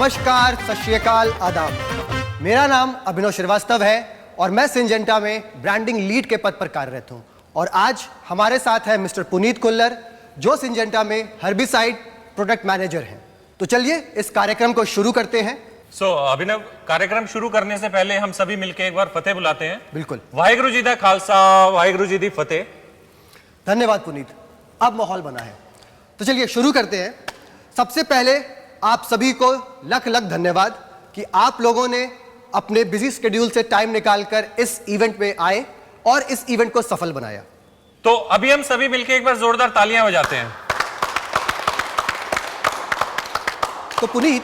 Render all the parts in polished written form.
नमस्कार, सत श्री अकाल, आदाब। मेरा नाम अभिनव श्रीवास्तव है और मैं सिंजेंटा में ब्रांडिंग लीड के पद पर कार्यरत हूं। और आज हमारे साथ है मिस्टर पुनीत कुल्लर, जो सिंजेंटा में हर्बिसाइड प्रोडक्ट मैनेजर हैं। तो चलिए इस कार्यक्रम को शुरू करते हैं। अभिनव, कार्यक्रम शुरू करने से पहले हम सभी मिलकर एक बार फतेह बुलाते हैं। बिल्कुल। वाहिगुरु जी दा खालसा, वाहिगुरु जी दी फतेह। धन्यवाद पुनीत, अब माहौल बना है तो चलिए शुरू करते हैं। सबसे पहले आप सभी को लख लख धन्यवाद कि आप लोगों ने अपने बिजी शेड्यूल से टाइम निकालकर इस इवेंट में आए और इस इवेंट को सफल बनाया। तो अभी हम सभी मिलकर एक बार जोरदार तालियां बजाते हैं। तो पुनीत,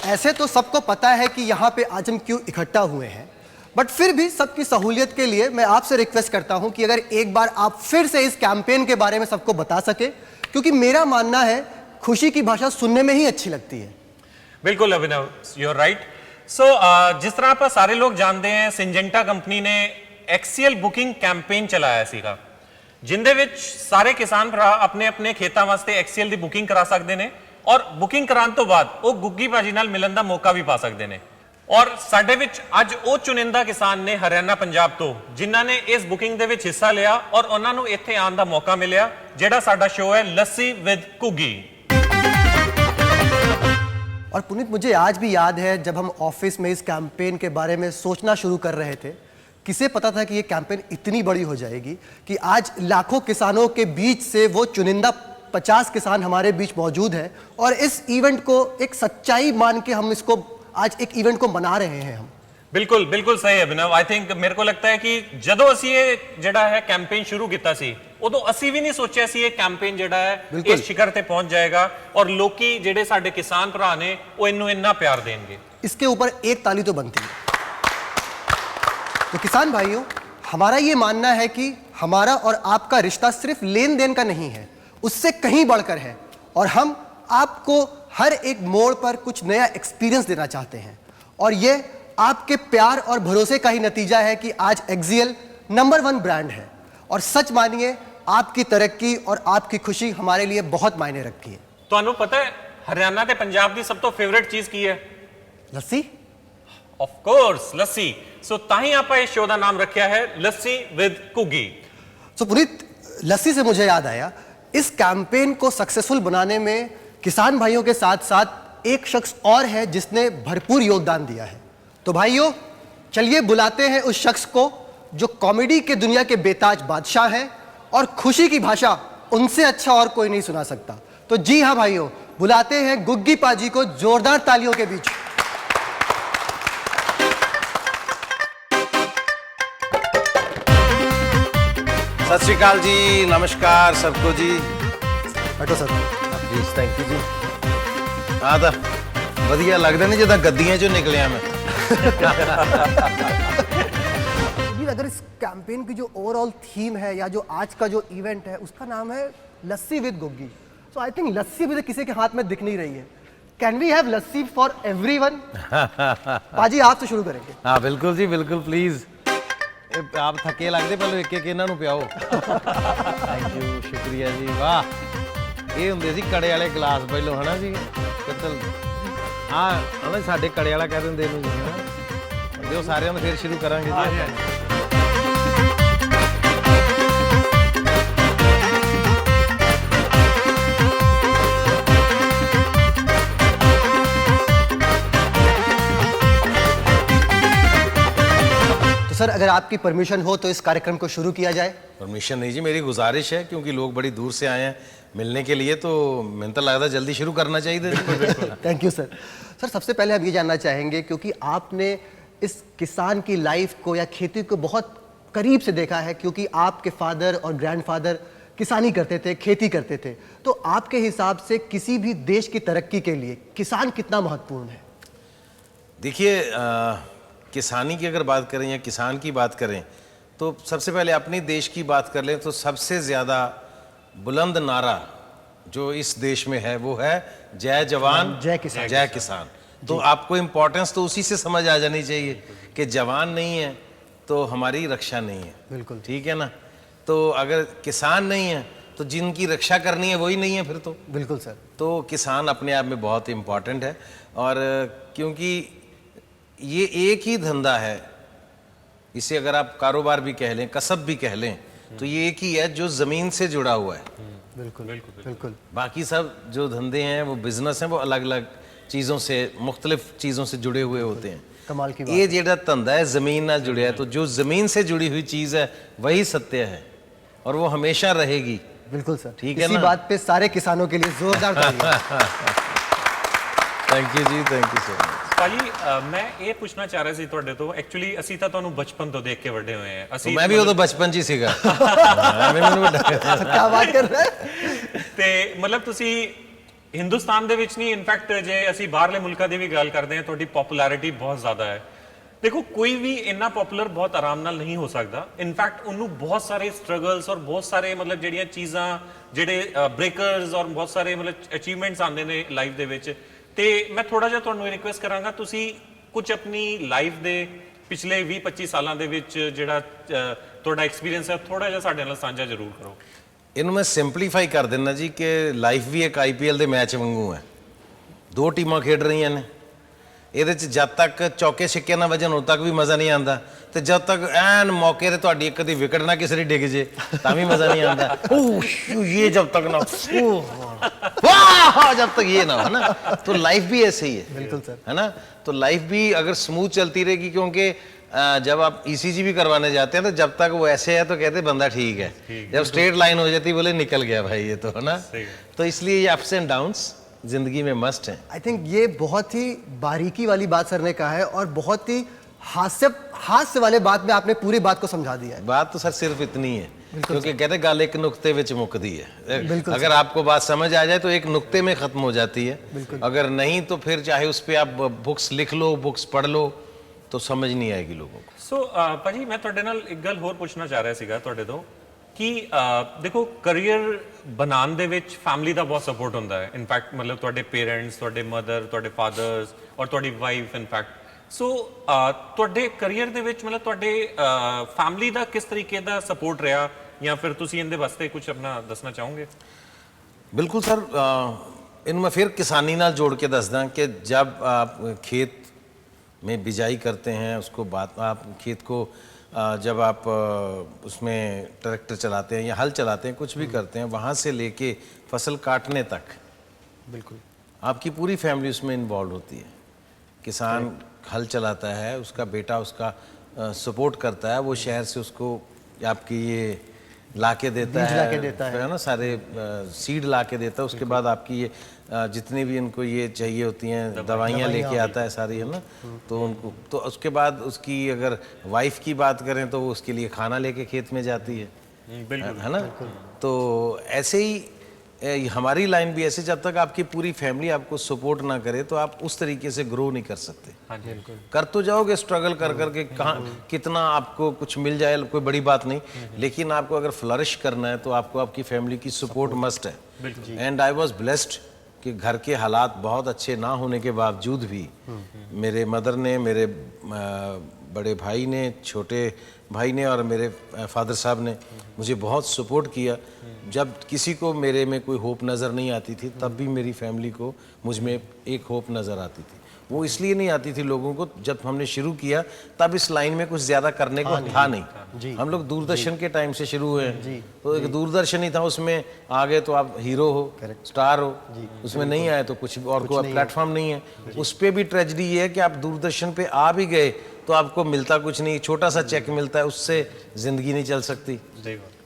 ऐसे तो सबको पता है कि यहाँ पे आज हम क्यों इकट्ठा हुए हैं, बट फिर भी सबकी सहूलियत के लिए मैं आपसे रिक्वेस्ट करता हूं कि अगर एक बार आप फिर से इस कैंपेन के बारे में सबको बता सके, क्योंकि मेरा मानना है खुशी की भाषा सुनने में ही अच्छी लगती है। बिल्कुल अभिनव, यू आर राइट। जिस तरह आप सारे लोग जानते हैं, सिंजेंटा कंपनी ने एक्सीएल बुकिंग कैंपेन चलाया सीगा, जिंदे विच सारे किसान भरा अपने अपने खेतों वास्ते एक्सीएल की बुकिंग करा सकते हैं और बुकिंग कराने तो बाद वो गुग्गी भाजी नाल मिलन का मौका भी पा सकते हैं। और साडे विच अज वो चुनिंदा किसान ने हरियाणा पंजाब तो जिन्हां ने इस बुकिंग दे विच हिस्सा लिया और उन्हां नूं इत्थे आउण दा मौका मिलिया, जिहड़ा साडा शो है लस्सी विद कुग्गी। और पुनीत, मुझे आज भी याद है जब हम ऑफिस में इस कैंपेन के बारे में सोचना शुरू कर रहे थे, किसे पता था कि ये कैंपेन इतनी बड़ी हो जाएगी कि आज लाखों किसानों के बीच से वो चुनिंदा 50 किसान हमारे बीच मौजूद है और इस इवेंट को एक सच्चाई मान के हम इसको आज एक इवेंट को मना रहे हैं। हम बिल्कुल बिल्कुल सही अभिनव। आई थिंक मेरे को लगता है कि जदों असी ये जिहड़ा है कैंपेन शुरू किया सी, उदों असी भी नहीं सोचा सी ये कैंपेन जिहड़ा है इस शिखर ते पहुंच जाएगा और लोकी जिहड़े साडे किसान भरा ने वो इन्नू इन्ना प्यार देंगे। इसके ऊपर एक ताली तो बनती है। तो किसान भाइयों, हमारा ये मानना है कि हमारा और आपका रिश्ता सिर्फ लेन देन का नहीं है, उससे कहीं बढ़कर है और हम आपको हर एक मोड़ पर कुछ नया एक्सपीरियंस देना चाहते हैं। और ये आपके प्यार और भरोसे का ही नतीजा है कि आज एक्सीएल नंबर 1 ब्रांड है। और सच मानिए, आपकी तरक्की और आपकी खुशी हमारे लिए बहुत मायने रखती है। तुहानू पता है हरियाणा ते पंजाब की सब तो फेवरेट चीज की है? लस्सी। ऑफ कोर्स लस्सी। सो ताही आप इस शो का नाम रखा है लस्सी विद कुग्गी। सो पुनीत, लस्सी से मुझे याद आया, इस कैंपेन को सक्सेसफुल बनाने में किसान भाइयों के साथ साथ एक शख्स और है जिसने भरपूर योगदान दिया है। तो भाइयों, चलिए बुलाते हैं उस शख्स को जो कॉमेडी के दुनिया के बेताज बादशाह हैं और खुशी की भाषा उनसे अच्छा और कोई नहीं सुना सकता। तो जी हाँ भाइयों, बुलाते हैं गुग्गी पाजी को जोरदार तालियों के बीच। सत श्री अकाल जी, नमस्कार सबको जी। बैठो सर। प्लीज, थैंक यू जी। हाँ तो वधिया लगता नहीं जिदा गद्दियां चों निकलिया मैं। अगर इस कैंपेन की जो ओवरऑल थीम है या जो आज का जो इवेंट है उसका नाम है lassi with Guggi, so I think lassi भी किसी के हाथ में दिख नहीं रही है। Can we have lassi for everyone? पाजी, आपसे शुरू करेंगे। हाँ बिल्कुल जी, बिल्कुल प्लीज। आप थके लगते, पहले एक एक इन्हां नूं पियाओ। थैंक यू, शुक्रिया जी। वाह, ये हुंदे सी कड़े वाले गिलास पहलों, है ना जी? पित्तल। हाँ, है ना, साडे कड़े वाला कह दिंदे नूं जी, है ना? दिओ सारिਆਂ ਨੂੰ, फिर शुरू करांगे जी। सर, अगर आपकी परमिशन हो तो इस कार्यक्रम को शुरू किया जाए। परमिशन नहीं जी, मेरी गुजारिश है, क्योंकि लोग बड़ी दूर से आए हैं मिलने के लिए, तो मैंने तो लगता जल्दी शुरू करना चाहिए। Thank you sir. सर, सबसे पहले हम ये जानना चाहेंगे, क्योंकि आपने इस किसान की लाइफ को या खेती को बहुत करीब से देखा है, क्योंकि आपके फादर और ग्रैंडफादर किसानी करते थे, खेती करते थे, तो आपके हिसाब से किसी भी देश की तरक्की के लिए किसान कितना महत्वपूर्ण है? देखिए, किसानी की अगर बात करें या किसान की बात करें, तो सबसे पहले अपने देश की बात कर लें तो सबसे ज़्यादा बुलंद नारा जो इस देश में है वो है जय जवान जय किसान। जय किसान। तो आपको इम्पोर्टेंस तो उसी से समझ आ जानी चाहिए कि जवान नहीं है तो हमारी रक्षा नहीं है। बिल्कुल ठीक है ना? तो अगर किसान नहीं है तो जिनकी रक्षा करनी है वही नहीं है फिर तो। बिल्कुल सर। तो किसान अपने आप में बहुत इम्पॉर्टेंट है, और क्योंकि ये एक ही धंधा है, इसे अगर आप कारोबार भी कह लें, कसब भी कह लें, तो ये एक ही है जो ज़मीन से जुड़ा हुआ है। बिल्कुल बिल्कुल बिल्कुल। बाकी सब जो धंधे हैं वो बिजनेस हैं, वो अलग अलग चीज़ों से, मुख्तलिफ चीज़ों से जुड़े हुए होते हैं। कमाल की बात। ये जेड़ा धंधा है ज़मीन नाल जुड़े है, तो जो ज़मीन से जुड़ी हुई चीज़ है वही सत्य है और वो हमेशा रहेगी। बिल्कुल सर, ठीक है इसी ना? बात पे सारे किसानों के लिए जोरदार तालियां। थैंक यू जी, थैंक यू सो मच। ਭਾਜੀ ਮੈਂ ਇਹ ਪੁੱਛਣਾ ਚਾਹ ਰਿਹਾ ਸੀ ਤੁਹਾਡੇ ਤੋਂ, ਐਕਚੁਅਲੀ ਅਸੀਂ ਤਾਂ ਤੁਹਾਨੂੰ ਬਚਪਨ ਤੋਂ ਦੇਖ ਕੇ ਵੱਡੇ ਹੋਏ ਹਾਂ। ਅਸੀਂ मैं भी उदों बचपन च ही सीगा। ਐਵੇਂ ਮੈਨੂੰ ਵੱਡਾ क्या बात कर रहे हैं? ਤੇ ਮਤਲਬ ਤੁਸੀਂ ਹਿੰਦੁਸਤਾਨ ਦੇ ਵਿੱਚ ਨਹੀਂ, ਇਨਫੈਕਟ ਜੇ ਅਸੀਂ ਬਾਹਰਲੇ ਮੁਲਕਾਂ ਦੀ ਵੀ ਗੱਲ ਕਰਦੇ ਹਾਂ, ਤੁਹਾਡੀ ਪਪੂਲੈਰਿਟੀ ਬਹੁਤ ਜ਼ਿਆਦਾ ਹੈ। ਦੇਖੋ ਕੋਈ ਵੀ ਇੰਨਾ ਪਪੂਲਰ ਬਹੁਤ ਆਰਾਮ ਨਾਲ ਨਹੀਂ ਹੋ ਸਕਦਾ। ਇਨਫੈਕਟ ਉਹਨੂੰ ਬਹੁਤ ਸਾਰੇ ਸਟਰਗਲਸ ਔਰ ਬਹੁਤ ਸਾਰੇ ਮਤਲਬ ਜਿਹੜੀਆਂ ਚੀਜ਼ਾਂ, ਜਿਹੜੇ ਬ੍ਰੇਕਰਸ ਔਰ ਬਹੁਤ ਸਾਰੇ ਮਤਲਬ ਅਚੀਵਮੈਂਟਸ ਆਉਂਦੇ ਨੇ ਲਾਈਫ ਦੇ ਵਿੱਚ। ਤੇ ਮੈਂ ਥੋੜਾ ਜਿਹਾ ਤੁਹਾਨੂੰ ਰਿਕੁਐਸਟ ਕਰਾਂਗਾ, ਤੁਸੀਂ ਕੁਝ ਆਪਣੀ ਲਾਈਫ ਦੇ ਪਿਛਲੇ 20-25 ਸਾਲਾਂ ਦੇ ਵਿੱਚ ਜਿਹੜਾ ਤੁਹਾਡਾ ਐਕਸਪੀਰੀਅੰਸ ਹੈ ਥੋੜਾ ਜਿਹਾ ਸਾਡੇ ਨਾਲ ਸਾਂਝਾ ਜ਼ਰੂਰ ਕਰੋ। ਇਹਨੂੰ ਮੈਂ ਸਿੰਪਲੀਫਾਈ ਕਰ ਦਿੰਦਾ ਜੀ ਕਿ ਲਾਈਫ ਵੀ ਇੱਕ ਆਈਪੀਐਲ ਦੇ ਮੈਚ ਵਾਂਗੂ ਹੈ। ਦੋ ਟੀਮਾਂ ਖੇਡ ਰਹੀਆਂ ਨੇ, ਇਹਦੇ ਚ ਜਦ ਤੱਕ ਚੌਕੇ ਛਿੱਕੇ ਨਾ ਵਜਨ ਉਦੋਂ ਤੱਕ ਵੀ ਮਜ਼ਾ ਨਹੀਂ ਆਉਂਦਾ, ਤੇ ਜਦ ਤੱਕ ਐਨ ਮੌਕੇ ਤੇ ਤੁਹਾਡੀ ਇੱਕ ਦੀ ਵਿਕਟ ਨਾ ਕਿਸੇ ਦੀ ਡਿੱਗ ਜੇ ਤਾਂ ਵੀ ਮਜ਼ਾ नहीं आता। ये जब तक ना वाह, जब तक ये ना हो ना, तो लाइफ भी ऐसे ही है। बिल्कुल सर। है ना? तो लाइफ भी अगर स्मूथ चलती रहेगी, क्योंकि जब आप ईसीजी भी करवाने जाते हैं तो जब तक वो ऐसे है तो कहते हैं बंदा ठीक है, जब स्ट्रेट लाइन हो जाती है बोले निकल गया भाई ये तो, है ना? तो इसलिए ये अप्स एंड डाउन्स जिंदगी में मस्ट है। आई थिंक ये बहुत ही बारीकी वाली बात सर ने कहा है और बहुत ही हास्य वाले बात में आपने पूरी बात को समझा दिया है। बात तो सर सिर्फ इतनी है, क्योंकि कहते गल एक नुक्ते विच मुकदी है। बिल्कुल अगर आपको बात समझ आ जाए तो एक नुक्ते में खत्म हो जाती है, अगर नहीं तो फिर चाहे उस पर आप बुक्स लिख लो, बुक्स पढ़ लो, तो समझ नहीं आएगी लोगों को। ਸੋ ਭਾਜੀ ਮੈਂ ਤੁਹਾਡੇ ਨਾਲ ਇੱਕ ਗੱਲ ਹੋਰ ਪੁੱਛਣਾ ਚਾਹ ਰਿਹਾ ਸੀਗਾ ਤੁਹਾਡੇ ਤੋਂ ਕਿ ਦੇਖੋ ਕੈਰੀਅਰ ਬਣਾਉਣ ਦੇ ਵਿੱਚ ਫੈਮਿਲੀ ਦਾ ਬਹੁਤ ਸਪੋਰਟ ਹੁੰਦਾ ਹੈ। ਇਨਫੈਕਟ ਮਤਲਬ ਤੁਹਾਡੇ ਪੇਰੈਂਟਸ, ਤੁਹਾਡੇ ਮਦਰ, ਤੁਹਾਡੇ ਫਾਦਰਸ ਔਰ ਤੁਹਾਡੀ ਵਾਈਫ ਇਨਫੈਕਟ। ਸੋ ਤੁਹਾਡੇ ਕੈਰੀਅਰ ਦੇ ਵਿੱਚ ਮਤਲਬ ਤੁਹਾਡੇ ਫੈਮਿਲੀ ਦਾ ਕਿਸ ਤਰੀਕੇ ਦਾ ਸਪੋਰਟ ਰਿਹਾ, ਜਾਂ ਫਿਰ ਤੁਸੀਂ ਇਹਦੇ ਵਾਸਤੇ ਕੁਝ ਆਪਣਾ ਦੱਸਣਾ ਚਾਹੋਗੇ? बिल्कुल सर, इन मैं फिर किसानी नाल जोड़ के दसदा कि जब आप खेत में बिजाई करते हैं, उसको बाद आप खेत को जब आप उसमें ट्रैक्टर चलाते हैं या हल चलाते हैं, कुछ भी करते हैं, वहाँ से लेके फसल काटने तक बिल्कुल आपकी पूरी फैमिली उसमें इन्वॉल्व होती है। किसान हल चलाता है, उसका बेटा उसका सपोर्ट करता है, वो शहर से उसको आपकी ये ला के देता बीज है, ला के देता है। ना, सारे सीड ला के देता है। उसके बाद आपकी ये जितनी भी इनको ये चाहिए होती हैं दवाइयाँ लेके आता है सारी, है ना, तो उनको, तो उसके बाद उसकी अगर वाइफ की बात करें तो वो उसके लिए खाना लेके खेत में जाती है, है ना। तो ऐसे ही हमारी लाइन भी ऐसे, जब तक आपकी पूरी फैमिली आपको सपोर्ट ना करे तो आप उस तरीके से ग्रो नहीं कर सकते। हाँ जी, बिल्कुल। कर तो जाओगे स्ट्रगल कर करके, कहाँ कितना आपको कुछ मिल जाए कोई बड़ी बात नहीं, लेकिन आपको अगर फ्लरिश करना है तो आपको आपकी फैमिली की सपोर्ट मस्ट है। एंड आई वॉज ब्लेस्ड कि घर के हालात बहुत अच्छे ना होने के बावजूद भी मेरे मदर ने, मेरे बड़े भाई ने, छोटे भाई ने और मेरे फादर साहब ने मुझे बहुत सपोर्ट किया। जब किसी को मेरे में कोई होप नज़र नहीं आती थी, तब भी मेरी फैमिली को मुझ में एक होप नज़र आती थी। वो इसलिए नहीं आती थी लोगों को, जब हमने शुरू किया तब इस लाइन में कुछ ज़्यादा करने को था नहीं। हम लोग दूरदर्शन के टाइम से शुरू हुए, तो एक दूरदर्शन ही था, उसमें आ गए तो आप हीरो हो, स्टार हो, उसमें नहीं आए तो कुछ और कोई प्लेटफॉर्म नहीं है। उस पर भी ट्रेजेडी ये है कि आप दूरदर्शन पे आ भी गए तो आपको मिलता कुछ नहीं, छोटा सा चेक मिलता है, उससे ज़िंदगी नहीं चल सकती।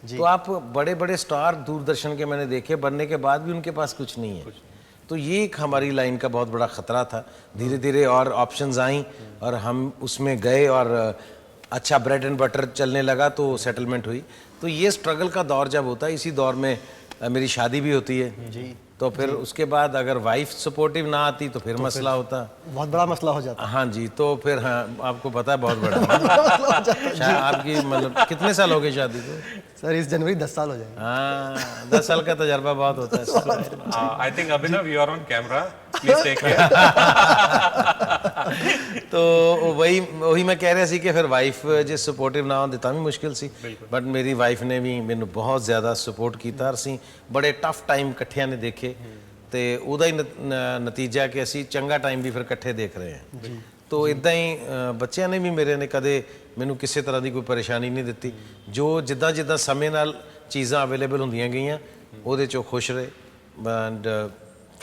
तो आप बड़े बड़े स्टार दूरदर्शन के मैंने देखे, बनने के बाद भी उनके पास कुछ नहीं है। तो ये एक हमारी लाइन का बहुत बड़ा ख़तरा था। धीरे धीरे और ऑप्शंस आई और हम उसमें गए और अच्छा ब्रेड एंड बटर चलने लगा, तो सेटलमेंट हुई। तो ये स्ट्रगल का दौर जब होता है, इसी दौर में मेरी शादी भी होती है जी। तो फिर उसके बाद अगर वाइफ सपोर्टिव ना आती तो फिर मसला होता, बहुत बड़ा मसला हो जाता। हाँ जी। तो फिर हाँ, आपको पता है बहुत बड़ा शायद आपकी मतलब कितने साल हो गए शादी को? सर इस जनवरी 10 साल हो जाएंगे। हाँ 10 साल का तजर्बा बहुत होता है। I think Abhinav you are on camera, please take care. तो वही मैं कह रहा सी कि फिर वाइफ जे सपोर्टिव ना होंदे तां भी मुश्किल सी, बट मेरी वाइफ ने भी मैनू बहुत ज़्यादा सपोर्ट किया। असीं बड़े टफ टाइम इकट्ठिਆਂ ने देखे ਤੇ ਉਹਦਾ ਹੀ ਨਤੀਜਾ ਕਿ ਅਸੀਂ ਚੰਗਾ ਟਾਈਮ ਵੀ ਫਿਰ ਇਕੱਠੇ ਦੇਖ ਰਹੇ ਹਾਂ। तो इदां ही ਬੱਚਿਆਂ ਨੇ ਵੀ ਮੇਰੇ ਨੇ ਕਦੇ ਮੈਨੂੰ ਕਿਸੇ ਤਰ੍ਹਾਂ ਦੀ ਕੋਈ ਪਰੇਸ਼ਾਨੀ ਨਹੀਂ ਦਿੱਤੀ। ਜੋ ਜਿੱਦਾਂ ਜਿੱਦਾਂ ਸਮੇਂ ਨਾਲ ਚੀਜ਼ਾਂ ਅਵੇਲੇਬਲ ਹੁੰਦੀਆਂ ਗਈਆਂ ਉਹਦੇ ਚੋਂ ਖੁਸ਼ ਰਹੇ। And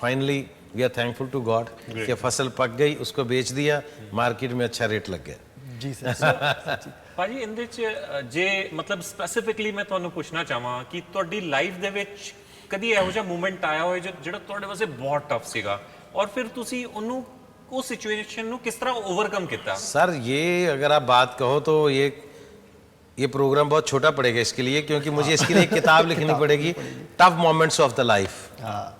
finally we are thankful to God कि फसल पक गई, उसको बेच दिया, मार्केट में अच्छा रेट लग गया। जी सर। ਭਾਜੀ ਇਹਦੇ ਚ ਜੇ ਮਤਲਬ ਸਪੈਸੀਫਿਕਲੀ ਮੈਂ ਤੁਹਾਨੂੰ ਪੁੱਛਣਾ ਚਾਹਾਂ ਕਿ ਤੁਹਾਡੀ ਲਾਈਫ ਦੇ ਵਿੱਚ ਕਦੀ ਇਹੋ ਜਿਹਾ ਮੂਮੈਂਟ ਆਇਆ ਹੋਵੇ ਜਿਹੜਾ ਤੁਹਾਡੇ ਵਾਸਤੇ ਬਹੁਤ ਟਫ ਸੀਗਾ ਔਰ ਫਿਰ ਤੁਸੀਂ ਉਹਨੂੰ उस सिचुएशन ਨੂੰ किस तरह ओवरकम किया? सर ये अगर आप बात कहो तो ये प्रोग्राम बहुत छोटा पड़ेगा इसके लिए, क्योंकि मुझे इसके लिए एक किताब लिखनी पड़ेगी, tough moments of the life,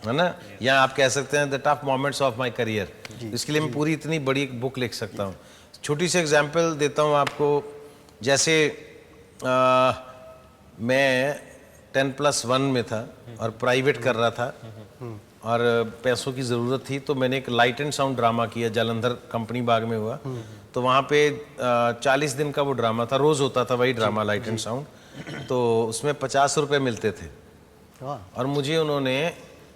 है ना, या आप कह सकते हैं the tough moments of my career. इसके लिए मैं पूरी इतनी बड़ी एक बुक लिख सकता हूँ। छोटी सी एग्जांपल देता हूँ आपको। जैसे मैं 10+1 में था और प्राइवेट कर रहा था और पैसों की ज़रूरत थी, तो मैंने एक लाइट एंड साउंड ड्रामा किया, जालंधर कंपनी बाग में हुआ। तो वहाँ पे 40 दिन का वो ड्रामा था, रोज़ होता था वही ड्रामा लाइट एंड साउंड। तो उसमें 50 रुपये मिलते थे और मुझे उन्होंने,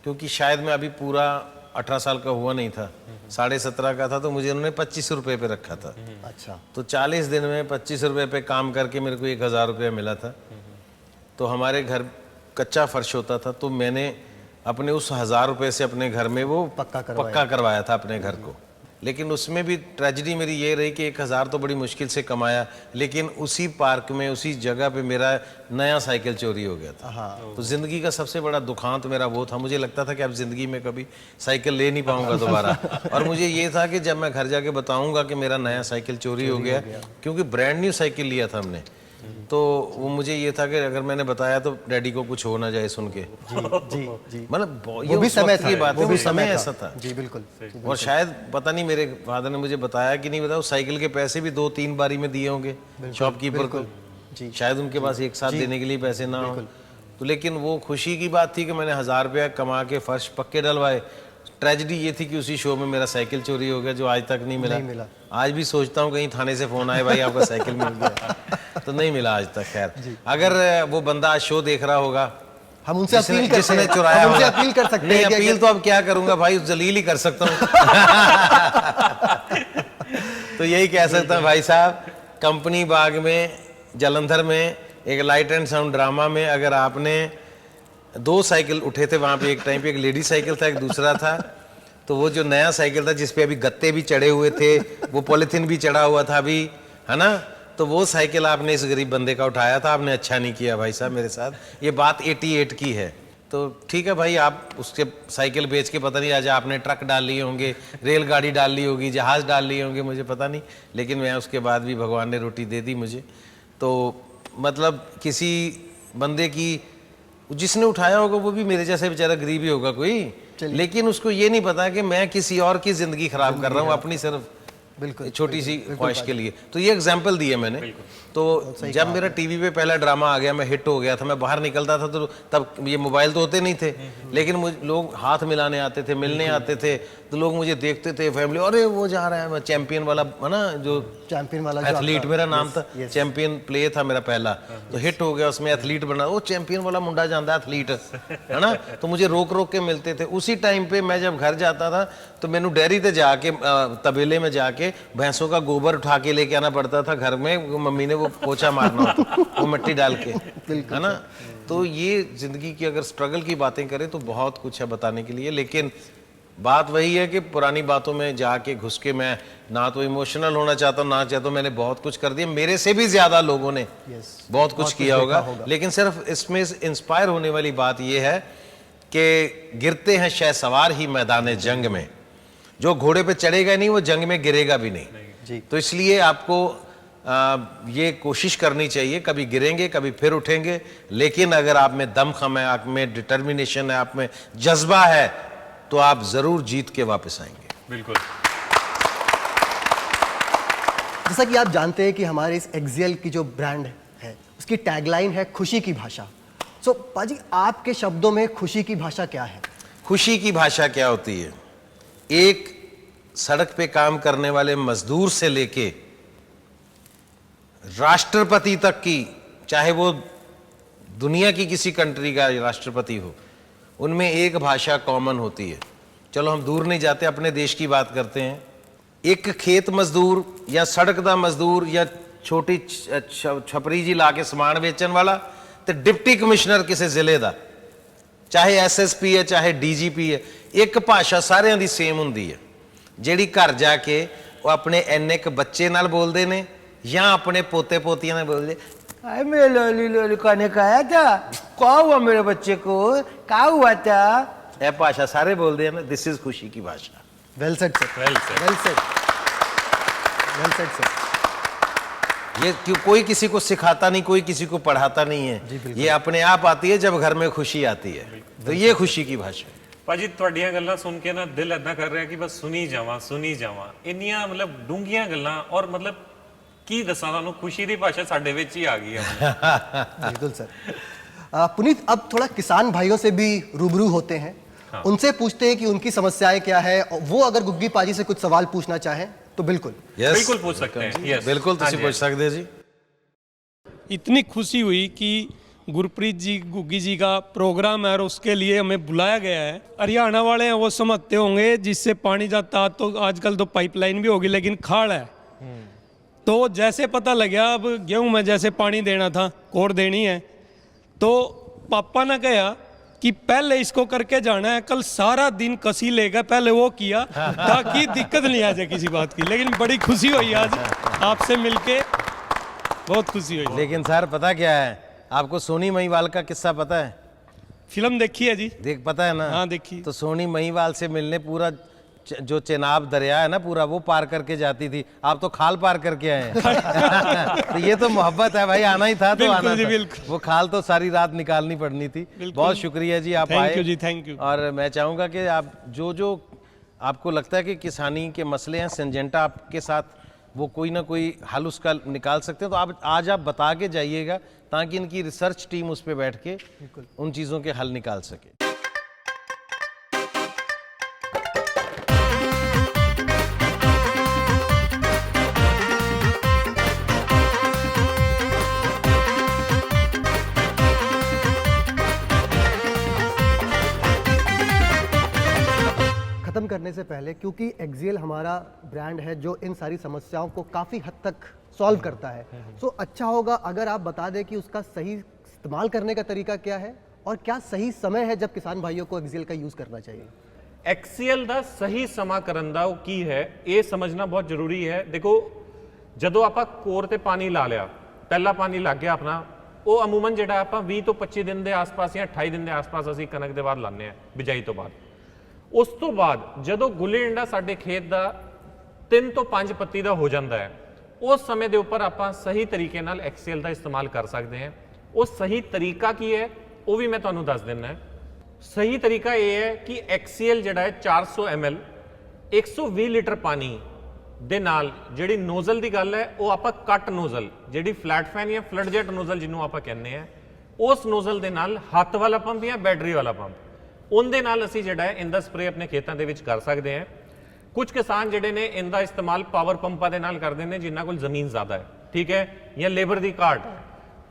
क्योंकि शायद मैं अभी पूरा 18 साल का हुआ नहीं था, 17.5 का था, तो मुझे उन्होंने 25 रुपये पे रखा था। अच्छा। तो 40 दिन में 25 रुपये पे काम करके मेरे को 1000 रुपये मिला था। तो हमारे घर कच्चा फर्श होता था, तो मैंने अपने उस 1000 रुपये से अपने घर में वो पक्का करवाया था अपने घर को। लेकिन उसमें भी ट्रेजेडी मेरी ये रही कि 1000 तो बड़ी मुश्किल से कमाया, लेकिन उसी पार्क में उसी जगह पे मेरा नया साइकिल चोरी हो गया था। तो ज़िंदगी का सबसे बड़ा दुखांत मेरा वो था। मुझे लगता था कि अब ज़िंदगी में कभी साइकिल ले नहीं पाऊंगा दोबारा। और मुझे ये था कि जब मैं घर जाके बताऊंगा कि मेरा नया साइकिल चोरी हो गया, क्योंकि ब्रांड न्यू साइकिल लिया था हमने, तो वो मुझे ये था कि अगर मैंने बताया तो डैडी को कुछ हो ना जाए सुन के। जी। मतलब ये भी समय था, बात है, वो समय ऐसा था। जी बिल्कुल। और शायद पता नहीं मेरे फादर ने मुझे बताया कि नहीं बताया, उस साइकिल के पैसे भी 2-3 बारी में दिए होंगे शॉपकीपर को। शायद उनके पास एक साथ देने के लिए पैसे ना हो, तो लेकिन वो खुशी की बात थी कि मैंने 1000 रुपया कमा के फर्श पक्के डलवाए। ट्रेजेडी ये थी कि उसी शो में मेरा साइकिल चोरी हो गया, जो आज तक नहीं मिला। आज भी सोचता हूँ कहीं थाने से फोन आए, भाई आपका साइकिल मिल गया, तो नहीं मिला आज तक। खैर, अगर वो बंदा आज शो देख रहा होगा, हम उनसे अपील कर जिसने चुराया, उनसे अपील कर सकते हैं। अपील तो अब क्या करूंगा भाई, जलील ही कर सकता हूँ। तो यही कह सकता हूँ भाई साहब, कंपनी बाग में जालंधर में एक लाइट एंड साउंड ड्रामा में अगर आपने 2 साइकिल उठे थे वहाँ पे, एक टाइम पे एक लेडी साइकिल था, एक दूसरा था, तो वो जो नया साइकिल था जिसपे अभी गत्ते भी चढ़े हुए थे, वो पॉलीथीन भी चढ़ा हुआ था अभी, है ना, तो वो साइकिल आपने इस गरीब बंदे का उठाया था। आपने अच्छा नहीं किया भाई साहब मेरे साथ। ये बात 88 की है। तो ठीक है भाई, आप उसके साइकिल बेच के पता नहीं आज आपने ट्रक डाल लिए होंगे, रेलगाड़ी डाल ली होगी, जहाज़ डाल लिए होंगे, मुझे पता नहीं, लेकिन मैं उसके बाद भी भगवान ने रोटी दे दी मुझे। तो मतलब किसी बंदे की, जिसने उठाया होगा वो भी मेरे जैसे बेचारा गरीब ही होगा कोई, लेकिन उसको ये नहीं पता कि मैं किसी और की जिंदगी खराब कर रहा हूँ अपनी सिर्फ बिल्कुल छोटी सी ख्वाहिश के लिए। तो ये एग्जाम्पल दिए मैंने। तो जब मेरा टीवी पे पहला ड्रामा आ गया, मैं हिट हो गया था, मैं बाहर निकलता था तो तब ये मोबाइल तो होते नहीं थे, लेकिन लोग हाथ मिलाने आते थे, मिलने आते थे, तो लोग मुझे देखते थे, फैमिली, अरे वो जा रहा है चैंपियन वाला, है ना, जो चैंपियन वाला एथलीट मेरा नाम था, चैंपियन प्ले था मेरा पहला, तो हिट हो गया, उसमें एथलीट बना, वो चैंपियन वाला मुंडा जानता है एथलीट, है ना, तो मुझे रोक रोक के मिलते थे। उसी टाइम पे मैं जब घर जाता था तो मैंने डेयरी पे जाके, तबेले में जाके भैंसों का गोबर उठा के लेके आना पड़ता था घर में, मम्मी ने वो पोछा मारना होता, वो मिट्टी डाल के, है ना। तो ये जिंदगी की अगर स्ट्रगल की बातें करें तो बहुत कुछ है बताने के लिए, लेकिन बात वही है कि पुरानी बातों में जाके घुस के मैं ना तो इमोशनल होना चाहता हूँ, ना चाहता हूँ, मैंने बहुत कुछ कर दिया, मेरे से भी ज्यादा लोगों ने बहुत कुछ किया होगा, लेकिन सिर्फ इसमें इंस्पायर होने वाली बात यह है कि गिरते हैं शहसवार ही मैदान जंग में, जो घोड़े पे चढ़ेगा नहीं वो जंग में गिरेगा भी नहीं। तो इसलिए आपको ये कोशिश करनी चाहिए, कभी गिरेंगे कभी फिर उठेंगे, लेकिन अगर आप में दमखम है, आप में डिटर्मिनेशन है, आप में जज्बा है, तो आप जरूर जीत के वापस आएंगे। बिल्कुल। जैसा कि आप जानते हैं कि हमारे इस एक्सियल की जो ब्रांड है उसकी टैगलाइन है खुशी की भाषा। सो पाजी, आपके शब्दों में खुशी की भाषा क्या है? खुशी की भाषा क्या होती है? एक सड़क पे काम करने वाले मजदूर से लेके राष्ट्रपति तक की, चाहे वो दुनिया की किसी कंट्री का राष्ट्रपति हो, उनमें एक भाषा कॉमन होती है। चलो हम दूर नहीं जाते, अपने देश की बात करते हैं। एक खेत मजदूर या सड़क दा मजदूर या छोटी छपरी जी ला के समान बेचन वाला ते डिप्टी कमिश्नर किसी जिले का, चाहे SSP है चाहे DGP है, एक भाषा सारिਆਂ ਦੀ सेम ਹੁੰਦੀ है, ਜਿਹੜੀ घर जाके वो अपने ਇੰਨੇ ਕ ਬੱਚੇ ਨਾਲ बोलते ने या अपने पोते पोतियां ਨਾਲ बोलते, अरे मेरे लोली लोली खाने खाया था, क्या हुआ मेरे बच्चे को, क्या हुआ था, यह भाषा सारे बोलते हैं ना। दिस इज खुशी की भाषा। Well said sir, Well said. Well said, well said sir. ये क्यों कोई किसी को सिखाता नहीं, कोई किसी को पढ़ाता नहीं है, ये अपने आप आती है जब घर में खुशी आती है। तो ये खुशी की भाषा है। ਭਾਜੀ ਤੁਹਾਡੀਆਂ ਗੱਲਾਂ ਸੁਣ ਕੇ ਨਾ ਦਿਲ ਇਦਾਂ ਕਰ ਰਿਹਾ ਕਿ ਬਸ ਸੁਣੀ ਜਾਵਾਂ ਇੰਨੀਆਂ ਮਤਲਬ ਡੂੰਘੀਆਂ ਗੱਲਾਂ, ਔਰ ਮਤਲਬ ਕੀ ਦੱਸਾਂ ਤੁਹਾਨੂੰ, ਖੁਸ਼ੀ ਦੀ ਭਾਸ਼ਾ ਸਾਡੇ ਵਿੱਚ ਹੀ ਆ ਗਈ ਹੈ। बिल्कुल सर। पुनीत, अब थोड़ा किसान भाइयों से भी रूबरू होते हैं, उनसे पूछते हैं कि उनकी समस्याएं क्या है। वो अगर गुग्गी पाजी से कुछ सवाल पूछना चाहें तो बिल्कुल Yes, बिल्कुल पूछ सकते हैं। यस बिल्कुल तुसी पूछ सकते जी। इतनी खुशी हुई कि गुरप्रीत जी गुग्गी जी का प्रोग्राम है और उसके लिए हमें बुलाया गया है। हरियाणा वाले हैं वो समझते होंगे जिससे पानी जाता, तो आजकल तो पाइपलाइन भी होगी, लेकिन खाड़ है। तो जैसे पता लगा अब गेहूं में जैसे पानी देना था, कोर देनी है, तो पापा ने कहा कि पहले इसको करके जाना है, कल सारा दिन कसी लेगा, पहले वो किया ताकि दिक्कत नहीं आ जाए किसी बात की। लेकिन बड़ी खुशी हुई आज आपसे मिलके, बहुत खुशी हुई। लेकिन सर पता क्या है, आपको सोनी महिवाल का किस्सा पता है? फिल्म देखी है जी? देख पता है ना? हाँ, देखी। तो सोनी महिवाल से मिलने पूरा जो चेनाब दरिया है ना, पूरा वो पार करके जाती थी। आप तो खाल पार करके आए हैं। तो ये तो मोहब्बत है भाई, आना ही था तो आना जी, था। बिल्कुल। वो खाल तो सारी रात निकालनी पड़नी थी। बहुत शुक्रिया जी आप थैंक आए। यू जी, थैंक यू। और मैं चाहूँगा कि आप जो आपको लगता है कि किसानी के मसले हैं, सिंजेंटा आपके साथ वो कोई ना कोई हल उसका निकाल सकते हैं, तो आप आज आप बता के जाइएगा ताकि इनकी रिसर्च टीम उस पर बैठ के उन चीज़ों के हल निकाल सके। खत्म करने से पहले, क्योंकि एक्सियल हमारा ब्रांड है जो इन सारी समस्याओं को काफ़ी हद तक सॉल्व करता है, तो अच्छा होगा अगर आप बता दें कि उसका सही इस्तेमाल करने का तरीका क्या है और क्या सही समय है जब किसान भाइयों को एक्सियल का यूज़ करना चाहिए। ਐਕਸੀਐਲ ਦਾ ਸਹੀ ਸਮਾਂ ਕਰਨ ਦਾ ਉਹ ਕੀ ਹੈ, ਇਹ ਸਮਝਣਾ ਬਹੁਤ ਜ਼ਰੂਰੀ ਹੈ। ਦੇਖੋ, ਜਦੋਂ ਆਪਾਂ ਕੋਰ ਤੇ ਪਾਣੀ ਲਾ ਲਿਆ, ਪਹਿਲਾ ਪਾਣੀ ਲੱਗ ਗਿਆ ਆਪਣਾ, ਉਹ ਅਮੂਮਨ ਜਿਹੜਾ ਆਪਾਂ 20 ਤੋਂ 25 ਦਿਨ ਦੇ ਆਸ-ਪਾਸ ਜਾਂ 28 ਦਿਨ ਦੇ ਆਸ-ਪਾਸ ਅਸੀਂ ਕਣਕ ਦੇ ਬਾਅਦ ਲਾਉਂਦੇ ਆ, ਬਿਜਾਈ ਤੋਂ ਬਾਅਦ। ਉਸ ਤੋਂ ਬਾਅਦ ਜਦੋਂ ਗੁੱਲੀ ਡੰਡਾ ਸਾਡੇ ਖੇਤ ਦਾ 3 ਤੋਂ 5 ਪੱਤੀ ਦਾ ਹੋ ਜਾਂਦਾ ਹੈ, ਉਸ ਸਮੇਂ ਦੇ ਉੱਪਰ ਆਪਾਂ ਸਹੀ ਤਰੀਕੇ ਨਾਲ ਐਕਸੀਐਲ ਦਾ ਇਸਤੇਮਾਲ ਕਰ ਸਕਦੇ ਹਾਂ। ਉਹ ਸਹੀ ਤਰੀਕਾ ਕੀ ਹੈ ਉਹ ਵੀ ਮੈਂ ਤੁਹਾਨੂੰ ਦੱਸ ਦਿੰਦਾ। ਸਹੀ ਤਰੀਕਾ ਇਹ ਹੈ ਕਿ ਐਕਸੀਐਲ ਜਿਹੜਾ ਹੈ 400 ml 120 ਲੀਟਰ ਪਾਣੀ ਦੇ ਨਾਲ, ਜਿਹੜੀ ਨੋਜ਼ਲ ਦੀ ਗੱਲ ਹੈ ਉਹ ਆਪਾਂ ਕੱਟ ਨੋਜ਼ਲ, ਜਿਹੜੀ ਫਲੈਟ ਫੈਨ ਜਾਂ ਫਲੱਡ ਜੈਟ ਨੋਜ਼ਲ ਜਿਹਨੂੰ ਆਪਾਂ ਕਹਿੰਦੇ ਆ, ਉਸ ਨੋਜ਼ਲ ਦੇ ਨਾਲ ਹੱਥ ਵਾਲਾ ਪੰਪ ਜਾਂ ਬੈਟਰੀ ਵਾਲਾ ਪੰਪ, ਉਹਦੇ ਨਾਲ ਅਸੀਂ ਜਿਹੜਾ ਹੈ ਇਹਦਾ ਸਪਰੇ ਆਪਣੇ ਖੇਤਾਂ ਦੇ ਵਿੱਚ ਕਰ ਸਕਦੇ ਹਾਂ। ਕੁਝ ਕਿਸਾਨ ਜਿਹੜੇ ਨੇ ਇਹਦਾ ਇਸਤੇਮਾਲ ਪਾਵਰ ਪੰਪਾਂ ਦੇ ਨਾਲ ਕਰਦੇ ਨੇ ਜਿਨ੍ਹਾਂ ਕੋਲ ਜ਼ਮੀਨ ਜ਼ਿਆਦਾ ਹੈ, ਠੀਕ ਹੈ, ਜਾਂ ਲੇਬਰ ਦੀ ਘਾਟ ਹੈ।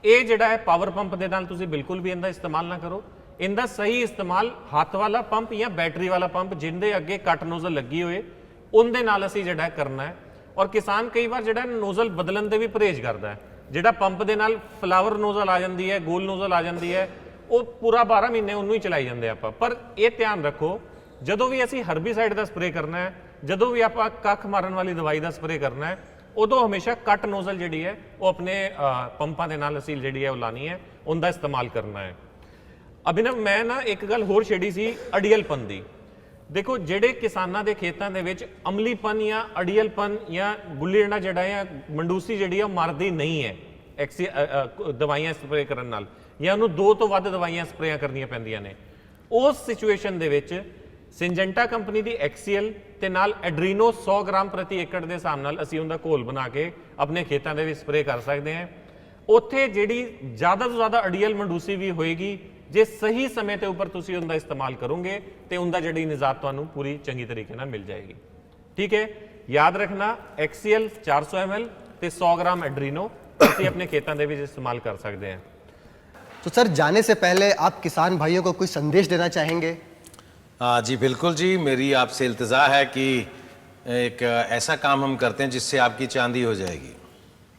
ਇਹ ਜਿਹੜਾ ਹੈ ਪਾਵਰ ਪੰਪ ਦੇ ਨਾਲ ਤੁਸੀਂ ਬਿਲਕੁਲ ਵੀ ਇਹਦਾ ਇਸਤੇਮਾਲ ਨਾ ਕਰੋ। ਇਹਦਾ ਸਹੀ ਇਸਤੇਮਾਲ ਹੱਥ ਵਾਲਾ ਪੰਪ ਜਾਂ ਬੈਟਰੀ ਵਾਲਾ ਪੰਪ ਜਿਹਦੇ ਅੱਗੇ ਕੱਟ ਨੋਜ਼ਲ ਲੱਗੀ ਹੋਏ ਉਹਦੇ ਨਾਲ ਅਸੀਂ ਜਿਹੜਾ ਕਰਨਾ ਹੈ। ਔਰ ਕਿਸਾਨ ਕਈ ਵਾਰ ਜਿਹੜਾ ਨੋਜ਼ਲ ਬਦਲਣ ਦੇ ਵੀ ਪਰਹੇਜ਼ ਕਰਦਾ ਹੈ। ਜਿਹੜਾ ਪੰਪ ਦੇ ਨਾਲ ਫਲਾਵਰ ਨੋਜ਼ਲ ਆ ਜਾਂਦੀ ਹੈ, ਗੋਲ ਨੋਜ਼ਲ ਆ ਜਾਂਦੀ ਹੈ, ਉਹ ਪੂਰਾ 12 ਮਹੀਨੇ ਉਹਨੂੰ ਹੀ ਚਲਾਈ ਜਾਂਦੇ ਆਪਾਂ। ਪਰ ਇਹ ਧਿਆਨ ਰੱਖੋ, ਜਦੋਂ ਵੀ ਅਸੀਂ ਹਰਬੀਸਾਈਡ ਦਾ ਸਪਰੇ ਕਰਨਾ ਹੈ, ਜਦੋਂ ਵੀ ਆਪਾਂ ਕੱਖ ਮਾਰਨ ਵਾਲੀ ਦਵਾਈ ਦਾ ਸਪਰੇ ਕਰਨਾ ਹੈ, ਉਦੋਂ ਹਮੇਸ਼ਾ ਕੱਟ ਨੋਜ਼ਲ ਜਿਹੜੀ ਹੈ ਉਹ ਆਪਣੇ ਪੰਪਾਂ ਦੇ ਨਾਲ ਅਸੀਂ ਜਿਹੜੀ ਹੈ ਉਹ ਲਾਣੀ ਹੈ, ਉਹਦਾ ਇਸਤੇਮਾਲ ਕਰਨਾ ਹੈ। ਅਭਿਨਵ, ਮੈਂ ਨਾ ਇੱਕ ਗੱਲ ਹੋਰ ਛੇੜੀ ਸੀ ਅੜੀਅਲਪਨ ਦੀ। ਦੇਖੋ, ਜਿਹੜੇ ਕਿਸਾਨਾਂ ਦੇ ਖੇਤਾਂ ਦੇ ਵਿੱਚ ਅਮਲੀਪਨ ਜਾਂ ਅੜੀਅਲਪਨ ਜਾਂ ਗੁੱਲੀ ਡੰਡਾ ਜਿਹੜਾ ਹੈ ਮੰਡੂਸੀ ਜਿਹੜੀ ਹੈ ਉਹ ਮਰਦੀ ਨਹੀਂ ਹੈ ਦਵਾਈਆਂ ਸਪਰੇ ਕਰਨ ਨਾਲ, ਜਾਂ ਉਹਨੂੰ 2 ਤੋਂ ਵੱਧ ਦਵਾਈਆਂ ਸਪਰੇਆਂ ਕਰਨੀਆਂ ਪੈਂਦੀਆਂ ਨੇ, ਉਸ ਸਿਚੁਏਸ਼ਨ ਦੇ ਵਿੱਚ ਸਿੰਜੈਂਟਾ ਕੰਪਨੀ ਦੀ ਐਕਸੀਐਲ ਤੇ ਨਾਲ ਐਡਰੀਨੋ 100 ਗ੍ਰਾਮ ਪ੍ਰਤੀ ਏਕੜ ਦੇ ਹਿਸਾਬ ਨਾਲ ਅਸੀਂ ਉਹਦਾ ਘੋਲ ਬਣਾ ਕੇ ਆਪਣੇ ਖੇਤਾਂ ਦੇ ਵਿੱਚ ਸਪਰੇ ਕਰ ਸਕਦੇ ਹਾਂ। ਉੱਥੇ ਜਿਹੜੀ ਜ਼ਿਆਦਾ ਤੋਂ ਜ਼ਿਆਦਾ ਅੜੀਅਲ ਮੰਡੂਸੀ ਵੀ ਹੋਏਗੀ ਜੇ ਸਹੀ ਸਮੇਂ ਤੇ ਉੱਪਰ ਤੁਸੀਂ ਉਹਦਾ ਇਸਤੇਮਾਲ ਕਰੋਗੇ ਤੇ ਉਹਦਾ ਜਿਹੜੀ ਨਿਜ਼ਾਤ ਤੁਹਾਨੂੰ ਪੂਰੀ ਚੰਗੀ ਤਰੀਕੇ ਨਾਲ ਮਿਲ ਜਾਏਗੀ। ਠੀਕ ਹੈ, ਯਾਦ ਰੱਖਣਾ HCl 400 ml ਤੇ 100 ਗ੍ਰਾਮ ਐਡਰੀਨੋ ਤੁਸੀਂ ਆਪਣੇ ਖੇਤਾਂ ਦੇ ਵਿੱਚ ਇਸਤੇਮਾਲ ਕਰ ਸਕਦੇ हैं। तो सर जाने से पहले आप किसान भाइयों को कोई संदेश देना चाहेंगे? जी बिल्कुल जी, मेरी आपसे इल्तिजा है कि एक ऐसा काम हम करते हैं जिससे आपकी चांदी हो जाएगी,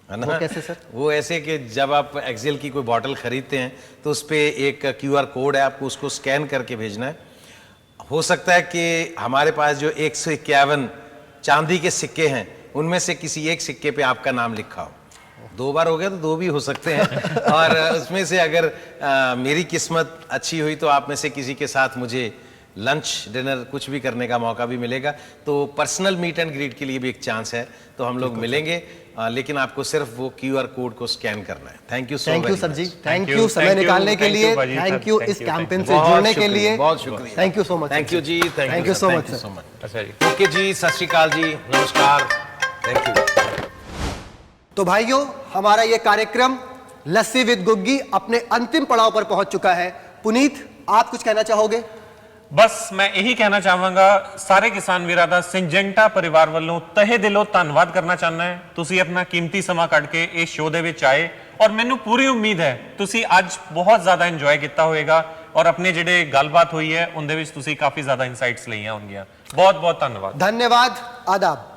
है ना? वो कैसे सर? वो ऐसे कि जब आप एक्सेल की कोई बॉटल खरीदते हैं तो उस पर एक QR कोड है, आपको उसको स्कैन करके भेजना है। हो सकता है कि हमारे पास जो 151 चांदी के सिक्के हैं उनमें से किसी एक सिक्के पे आपका नाम लिखा हो। 2 बार हो गया तो 2 भी हो सकते हैं और उसमें से अगर मेरी किस्मत अच्छी हुई तो आप में से किसी के साथ मुझे लंच डिनर कुछ भी करने का मौका भी मिलेगा। तो पर्सनल मीट एंड ग्रीट के लिए भी एक चांस है, तो हम लोग मिलेंगे, लेकिन आपको सिर्फ वो QR कोड को स्कैन करना है। थैंक यू सर जी, थैंक you, यू समय thank you, निकालने के thank लिए, you, भाजी, थैंक sir, यू thank इस you, कैंपेन thank से जुड़ने के लिए, बहुत शुक्रिया, thank you so much. Thank you जी, Thank you so much, so much. अच्छा जी, ओके जी, सत श्री अकाल जी, नमस्कार, थैंक यू। तो भाइयों, हमारा ये कार्यक्रम लस्सी विद गुग्गी अपने अंतिम पड़ाव पर पहुंच चुका है। पुनीत, आप कुछ कहना चाहोगे? ਬਸ ਮੈਂ ਇਹੀ ਕਹਿਣਾ ਚਾਹਾਂਗਾ ਸਾਰੇ ਕਿਸਾਨ ਵੀਰਾਂ ਦਾ ਸਿੰਜੈਂਟਾ ਪਰਿਵਾਰ ਵੱਲੋਂ ਤਹਿ ਦਿਲੋਂ ਧੰਨਵਾਦ ਕਰਨਾ ਚਾਹੁੰਦਾ ਹਾਂ। ਤੁਸੀਂ ਆਪਣਾ ਕੀਮਤੀ ਸਮਾਂ ਕੱਢ ਕੇ ਇਸ ਸ਼ੋਅ ਦੇ ਵਿੱਚ ਆਏ ਔਰ ਮੈਨੂੰ ਪੂਰੀ ਉਮੀਦ ਹੈ ਤੁਸੀਂ ਅੱਜ ਬਹੁਤ ਜ਼ਿਆਦਾ ਇੰਜੋਏ ਕੀਤਾ ਹੋਵੇਗਾ ਔਰ ਆਪਣੇ ਜਿਹੜੇ ਗੱਲਬਾਤ ਹੋਈ ਹੈ ਉਹਦੇ ਵਿੱਚ ਤੁਸੀਂ ਕਾਫੀ ਜ਼ਿਆਦਾ ਇਨਸਾਈਟਸ ਲਈਆਂ ਹੋਣਗੀਆਂ। ਬਹੁਤ ਬਹੁਤ ਧੰਨਵਾਦ। धन्यवाद, आदाब।